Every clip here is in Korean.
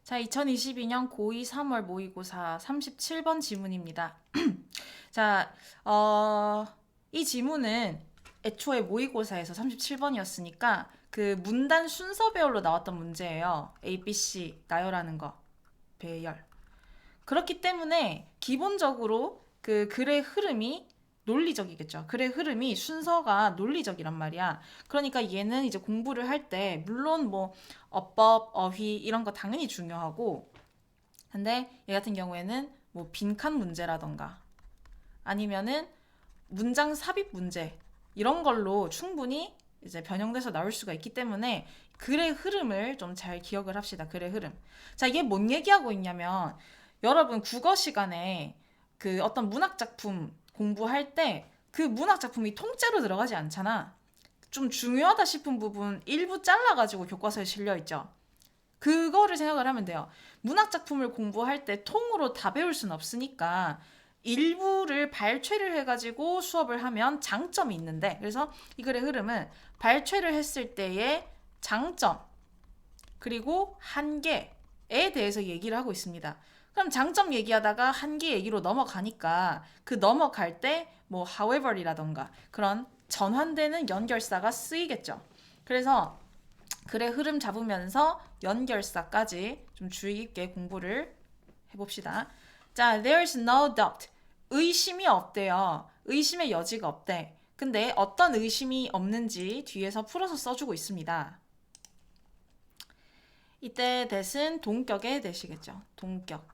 자, 2022년 고2 3월 모의고사 37번 지문입니다. 자, 이 지문은 애초에 모의고사에서 37번이었으니까 그 문단 순서 배열로 나왔던 문제예요. A, B, C 나열하는 거 배열. 그렇기 때문에 기본적으로 그 글의 흐름이 논리적이겠죠. 글의 흐름이 순서가 논리적이란 말이야. 그러니까 얘는 이제 공부를 할 때 물론 뭐 어법, 어휘 이런 거 당연히 중요하고 근데 얘 같은 경우에는 뭐 빈칸 문제라던가 아니면은 문장 삽입 문제 이런 걸로 충분히 이제 변형돼서 나올 수가 있기 때문에 글의 흐름을 좀 잘 기억을 합시다. 글의 흐름. 자, 이게 뭔 얘기하고 있냐면 여러분 국어 시간에 그 어떤 문학 작품 공부할 때 그 문학 작품이 통째로 들어가지 않잖아. 좀 중요하다 싶은 부분 일부 잘라가지고 교과서에 실려 있죠. 그거를 생각을 하면 돼요. 문학 작품을 공부할 때 통으로 다 배울 순 없으니까 일부를 발췌를 해가지고 수업을 하면 장점이 있는데 그래서 이 글의 흐름은 발췌를 했을 때의 장점 그리고 한계에 대해서 얘기를 하고 있습니다. 그럼 장점 얘기하다가 한계 얘기로 넘어가니까 그 넘어갈 때 뭐 however이라던가 그런 전환되는 연결사가 쓰이겠죠. 그래서 글의 흐름 잡으면서 연결사까지 좀 주의 깊게 공부를 해봅시다. 자, there's no doubt. 의심이 없대요. 의심의 여지가 없대. 근데 어떤 의심이 없는지 뒤에서 풀어서 써주고 있습니다. 이때 that은 동격의 that이겠죠. 동격.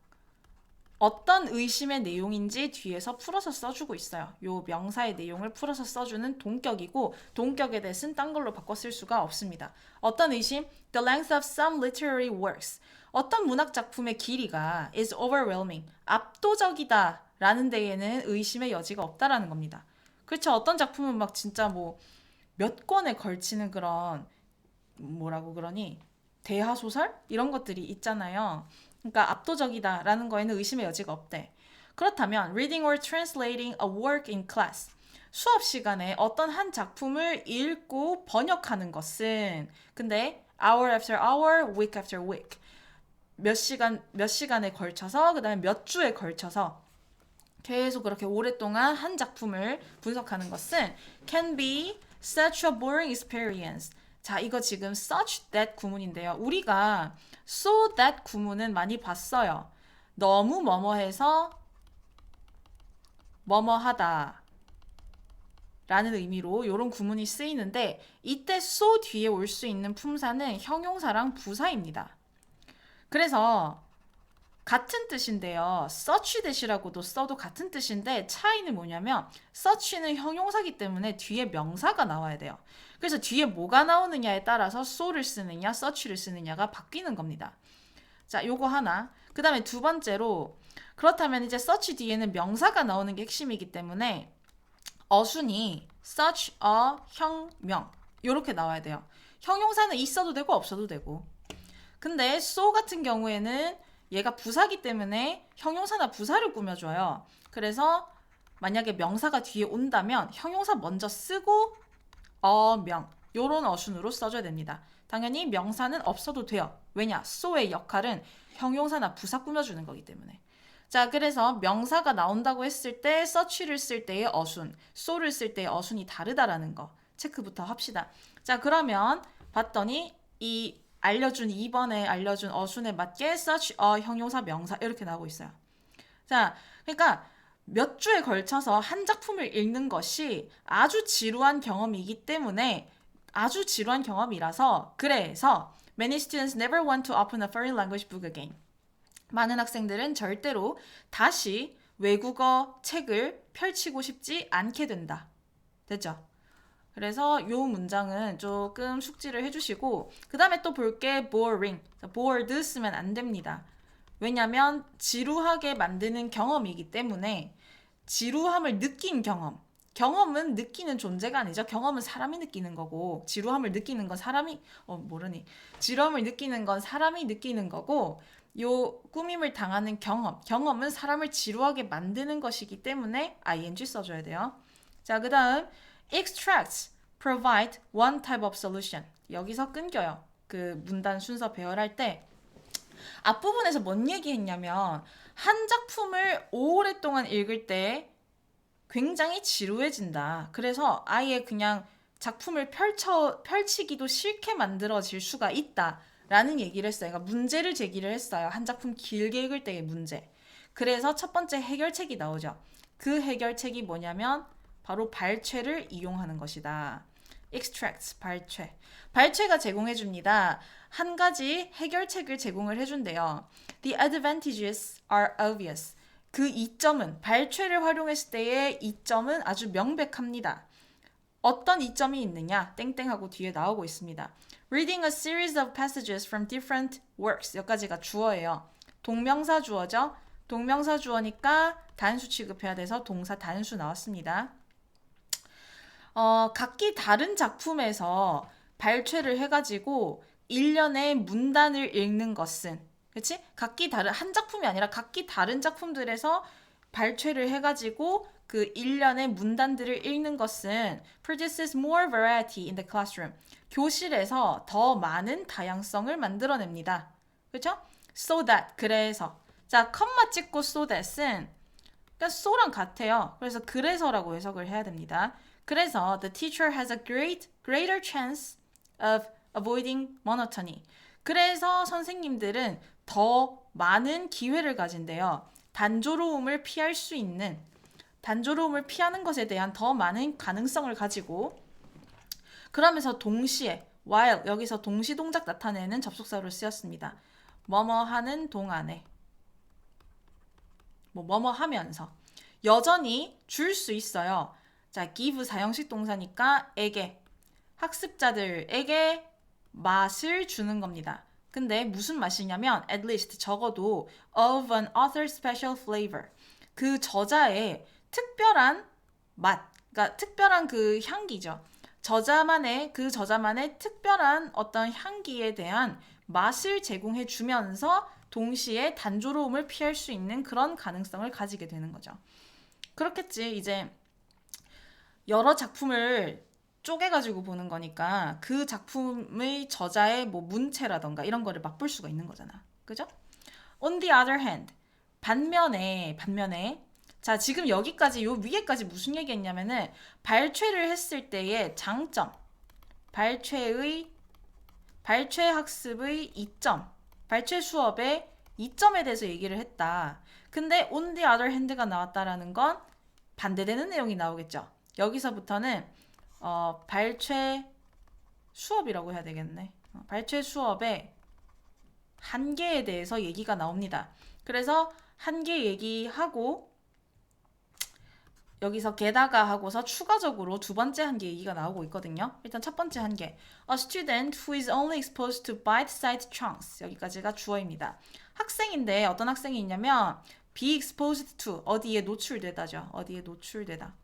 어떤 의심의 내용인지 뒤에서 풀어서 써주고 있어요. 요 명사의 내용을 풀어서 써주는 동격이고 동격의 that은 딴 걸로 바꿔 쓸 수가 없습니다. 어떤 의심? The length of some literary works. 어떤 문학 작품의 길이가 is overwhelming. 압도적이다 라는 데에는 의심의 여지가 없다라는 겁니다. 그렇죠. 어떤 작품은 막 진짜 뭐 몇 권에 걸치는 그런 뭐라고 그러니 대하소설 이런 것들이 있잖아요. 그러니까 압도적이다라는 거에는 의심의 여지가 없대. 그렇다면 reading or translating a work in class 수업 시간에 어떤 한 작품을 읽고 번역하는 것은 근데 hour after hour, week after week 몇 시간에 걸쳐서 그다음에 몇 주에 걸쳐서 계속 그렇게 오랫동안 한 작품을 분석하는 것은 can be such a boring experience. 자, 이거 지금 such that 구문인데요. 우리가 so that 구문은 많이 봤어요. 너무 뭐뭐해서 뭐뭐하다 라는 의미로 이런 구문이 쓰이는데 이때 so 뒤에 올 수 있는 품사는 형용사랑 부사입니다. 그래서 같은 뜻인데요. such that이라고도 써도 같은 뜻인데 차이는 뭐냐면 such는 형용사기 때문에 뒤에 명사가 나와야 돼요. 그래서 뒤에 뭐가 나오느냐에 따라서 so를 쓰느냐 such를 쓰느냐가 바뀌는 겁니다. 자, 요거 하나. 그 다음에 두 번째로 그렇다면 이제 such 뒤에는 명사가 나오는 게 핵심이기 때문에 어순이 such a 형명 요렇게 나와야 돼요. 형용사는 있어도 되고 없어도 되고 근데 so 같은 경우에는 얘가 부사기 때문에 형용사나 부사를 꾸며줘요. 그래서 만약에 명사가 뒤에 온다면 형용사 먼저 쓰고 어명 요런 어순으로 써줘야 됩니다. 당연히 명사는 없어도 돼요. 왜냐? so의 역할은 형용사나 부사 꾸며주는 거기 때문에. 자, 그래서 명사가 나온다고 했을 때 such를 쓸 때의 어순, so를 쓸 때의 어순이 다르다라는 거 체크부터 합시다. 자, 그러면 봤더니 이 알려준 2번에 알려준 어순에 맞게 such a 형용사 명사 이렇게 나오고 있어요. 자, 그러니까 몇 주에 걸쳐서 한 작품을 읽는 것이 아주 지루한 경험이기 때문에 아주 지루한 경험이라서 그래서 many students never want to open a foreign language book again. 많은 학생들은 절대로 다시 외국어 책을 펼치고 싶지 않게 된다. 됐죠? 그래서 요 문장은 조금 숙지를 해주시고 그 다음에 또 볼게 boring. bored 쓰면 안 됩니다. 왜냐면 지루하게 만드는 경험이기 때문에 지루함을 느낀 경험. 경험은 느끼는 존재가 아니죠. 경험은 사람이 느끼는 거고 지루함을 느끼는 건 사람이 모르니 지루함을 느끼는 건 사람이 느끼는 거고 요 꾸밈을 당하는 경험은 사람을 지루하게 만드는 것이기 때문에 ing 써줘야 돼요. 자, 그 다음 extracts provide one type of solution. 여기서 끊겨요. 그 문단 순서 배열할 때 앞부분에서 뭔 얘기했냐면 한 작품을 오랫동안 읽을 때 굉장히 지루해진다. 그래서 아예 그냥 작품을 펼치기도 싫게 만들어질 수가 있다. 라는 얘기를 했어요. 그러니까 문제를 제기를 했어요. 한 작품 길게 읽을 때의 문제. 그래서 첫 번째 해결책이 나오죠. 그 해결책이 뭐냐면 바로 발췌를 이용하는 것이다. extracts, 발췌. 발췌가 제공해줍니다. 한 가지 해결책을 제공을 해준대요. The advantages are obvious. 그 이점은, 발췌를 활용했을 때의 이점은 아주 명백합니다. 어떤 이점이 있느냐? 땡땡하고 뒤에 나오고 있습니다. Reading a series of passages from different works. 여기까지가 주어예요. 동명사 주어죠? 동명사 주어니까 단수 취급해야 돼서 동사 단수 나왔습니다. 각기 다른 작품에서 발췌를 해가지고 일련의 문단을 읽는 것은, 그치? 각기 다른, 한 작품이 아니라 각기 다른 작품들에서 발췌를 해가지고 그 일련의 문단들을 읽는 것은 produces more variety in the classroom. 교실에서 더 많은 다양성을 만들어냅니다. 그렇죠? So that, 그래서. 자, 컴마 찍고 so that은 그러니까 so랑 같아요. 그래서 그래서라고 해석을 해야 됩니다. 그래서 the teacher has a greater chance of avoiding monotony. 그래서 선생님들은 더 많은 기회를 가진대요. 단조로움을 피할 수 있는, 단조로움을 피하는 것에 대한 더 많은 가능성을 가지고, 그러면서 동시에 while 여기서 동시 동작 나타내는 접속사로 쓰였습니다. 뭐뭐 하는 동안에, 뭐뭐 하면서 여전히 줄 수 있어요. 자, give 사형식 동사니까 에게, 학습자들에게 맛을 주는 겁니다. 근데 무슨 맛이냐면 at least 적어도 of an author's special flavor. 그 저자의 특별한 맛, 그러니까 특별한 그 향기죠. 그 저자만의 특별한 어떤 향기에 대한 맛을 제공해 주면서 동시에 단조로움을 피할 수 있는 그런 가능성을 가지게 되는 거죠. 그렇겠지. 이제 여러 작품을 쪼개가지고 보는 거니까 그 작품의 저자의 뭐 문체라던가 이런 거를 맛볼 수가 있는 거잖아. 그죠? On the other hand, 반면에 자, 지금 여기까지 요 위에까지 무슨 얘기했냐면은 발췌를 했을 때의 장점, 발췌 학습의 이점, 발췌 수업의 이점에 대해서 얘기를 했다. 근데 on the other hand가 나왔다라는 건 반대되는 내용이 나오겠죠. 여기서부터는 발췌 수업이라고 해야 되겠네. 발췌 수업의 한계에 대해서 얘기가 나옵니다. 그래서 한계 얘기하고 여기서 게다가 하고서 추가적으로 두 번째 한계 얘기가 나오고 있거든요. 일단 첫 번째 한계. A student who is only exposed to bite-sized chunks. 여기까지가 주어입니다. 학생인데 어떤 학생이 있냐면 be exposed to, 어디에 노출되다죠. 어디에 노출되다.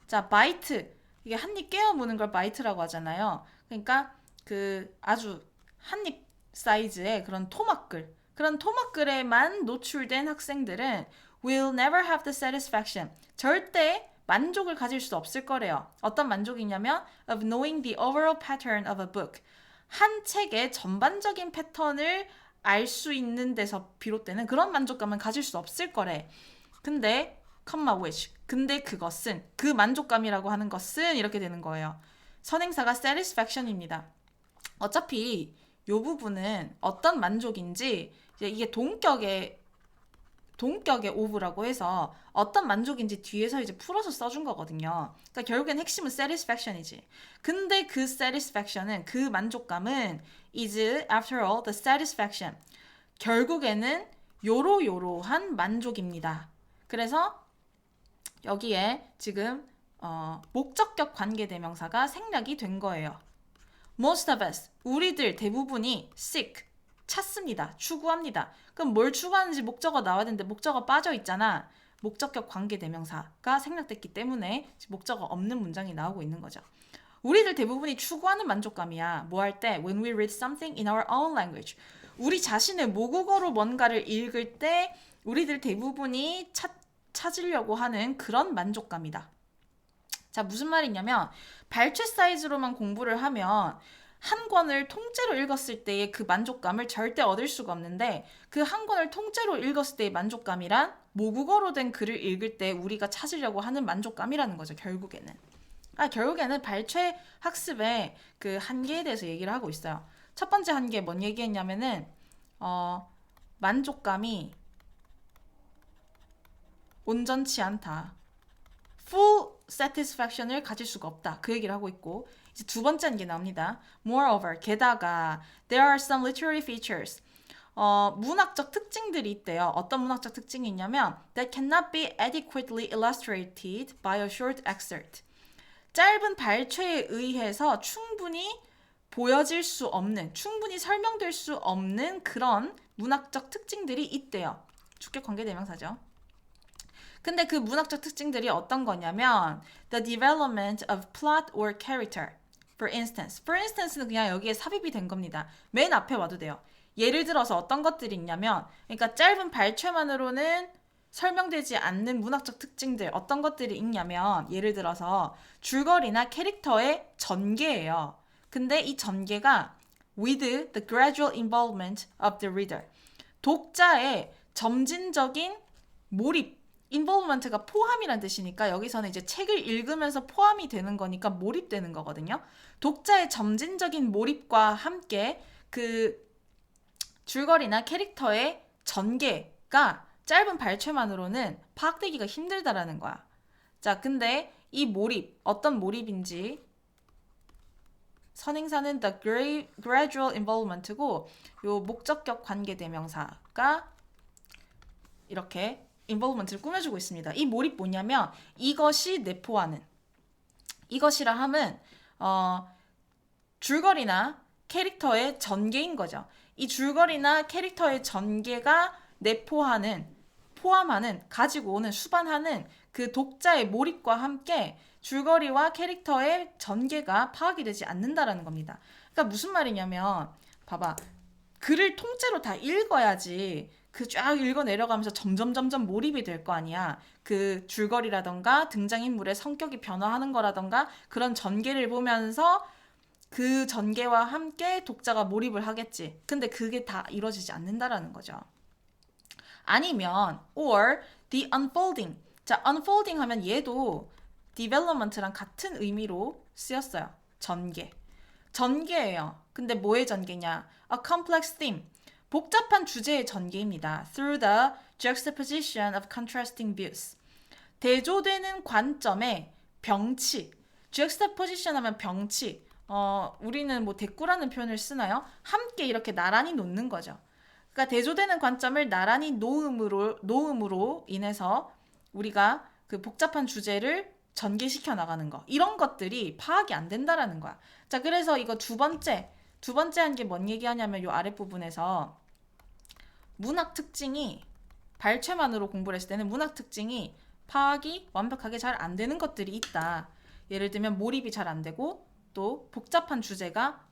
자, 바이트. 이게 한입 깨어무는 걸 바이트라고 하잖아요. 그러니까 그 아주 한입 사이즈의 그런 토막글. 그런 토막글에만 노출된 학생들은 will never have the satisfaction. 절대 만족을 가질 수 없을 거래요. 어떤 만족이냐면 of knowing the overall pattern of a book. 한 책의 전반적인 패턴을 알 수 있는 데서 비롯되는 그런 만족감은 가질 수 없을 거래. 근데 which. 근데 그것은, 그 만족감이라고 하는 것은 이렇게 되는 거예요. 선행사가 satisfaction입니다. 어차피 이 부분은 어떤 만족인지 이게 동격의 of라고 해서 어떤 만족인지 뒤에서 이제 풀어서 써준 거거든요. 그러니까 결국엔 핵심은 satisfaction이지. 근데 그 satisfaction은, 그 만족감은 is after all the satisfaction. 결국에는 요러요러한 만족입니다. 그래서 여기에 지금 목적격 관계대명사가 생략이 된 거예요. Most of us, 우리들 대부분이 seek, 찾습니다. 추구합니다. 그럼 뭘 추구하는지 목적어 나와야 되는데 목적어 빠져 있잖아. 목적격 관계대명사가 생략됐기 때문에 목적어 없는 문장이 나오고 있는 거죠. 우리들 대부분이 추구하는 만족감이야. 뭐 할 때? When we read something in our own language. 우리 자신의 모국어로 뭔가를 읽을 때 우리들 대부분이 찾으려고 하는 그런 만족감이다. 자, 무슨 말이냐면 발췌 사이즈로만 공부를 하면 한 권을 통째로 읽었을 때의 그 만족감을 절대 얻을 수가 없는데 그 한 권을 통째로 읽었을 때의 만족감이란 모국어로 된 글을 읽을 때 우리가 찾으려고 하는 만족감이라는 거죠, 결국에는. 결국에는 발췌 학습의 그 한계에 대해서 얘기를 하고 있어요. 첫 번째 한계 뭔 얘기했냐면은 만족감이 온전치 않다. full satisfaction을 가질 수가 없다. 그 얘기를 하고 있고 이제 두 번째 한계 나옵니다. Moreover, 게다가 there are some literary features. 문학적 특징들이 있대요. 어떤 문학적 특징이 있냐면 that cannot be adequately illustrated by a short excerpt. 짧은 발췌에 의해서 충분히 보여질 수 없는, 충분히 설명될 수 없는 그런 문학적 특징들이 있대요. 주격 관계대명사죠. 근데 그 문학적 특징들이 어떤 거냐면 the development of plot or character. For instance는 그냥 여기에 삽입이 된 겁니다. 맨 앞에 와도 돼요. 예를 들어서 어떤 것들이 있냐면 그러니까 짧은 발췌만으로는 설명되지 않는 문학적 특징들 어떤 것들이 있냐면 예를 들어서 줄거리나 캐릭터의 전개예요. 근데 이 전개가 with the gradual involvement of the reader. 독자의 점진적인 몰입 involvement가 포함이란 뜻이니까 여기서는 이제 책을 읽으면서 포함이 되는 거니까 몰입되는 거거든요. 독자의 점진적인 몰입과 함께 그 줄거리나 캐릭터의 전개가 짧은 발췌만으로는 파악되기가 힘들다라는 거야. 자, 근데 이 몰입, 어떤 몰입인지 선행사는 the gradual involvement고 요 목적격 관계대명사가 이렇게 involvement를 꾸며주고 있습니다. 이 몰입 뭐냐면 이것이 내포하는 이것이라 함은 줄거리나 캐릭터의 전개인 거죠. 이 줄거리나 캐릭터의 전개가 포함하는, 가지고 오는, 수반하는 그 독자의 몰입과 함께 줄거리와 캐릭터의 전개가 파악이 되지 않는다라는 겁니다. 그러니까 무슨 말이냐면 봐봐. 글을 통째로 다 읽어야지 그 쫙 읽어 내려가면서 점점 몰입이 될 거 아니야. 그 줄거리라던가 등장인물의 성격이 변화하는 거라던가 그런 전개를 보면서 그 전개와 함께 독자가 몰입을 하겠지. 근데 그게 다 이루어지지 않는다라는 거죠. 아니면 or the unfolding. 자, unfolding 하면 얘도 development랑 같은 의미로 쓰였어요. 전개예요. 근데 뭐의 전개냐? A complex theme. 복잡한 주제의 전개입니다. Through the juxtaposition of contrasting views. 대조되는 관점의 병치. juxtaposition 하면 병치. 우리는 뭐 대꾸라는 표현을 쓰나요? 함께 이렇게 나란히 놓는 거죠. 그러니까 대조되는 관점을 나란히 놓음으로 인해서 우리가 그 복잡한 주제를 전개시켜 나가는 거. 이런 것들이 파악이 안 된다라는 거야. 자, 그래서 이거 두 번째 한 게 뭔 얘기하냐면 요 아랫부분에서 문학 특징이 발췌만으로 공부를 했을 때는 문학 특징이 파악이 완벽하게 잘 안 되는 것들이 있다. 예를 들면 몰입이 잘 안 되고 또 복잡한 주제가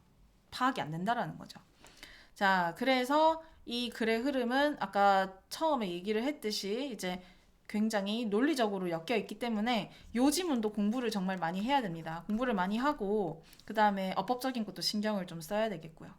파악이 안 된다라는 거죠. 자, 그래서 이 글의 흐름은 아까 처음에 얘기를 했듯이 이제 굉장히 논리적으로 엮여 있기 때문에 요 지문도 공부를 정말 많이 해야 됩니다. 공부를 많이 하고 그 다음에 어법적인 것도 신경을 좀 써야 되겠고요.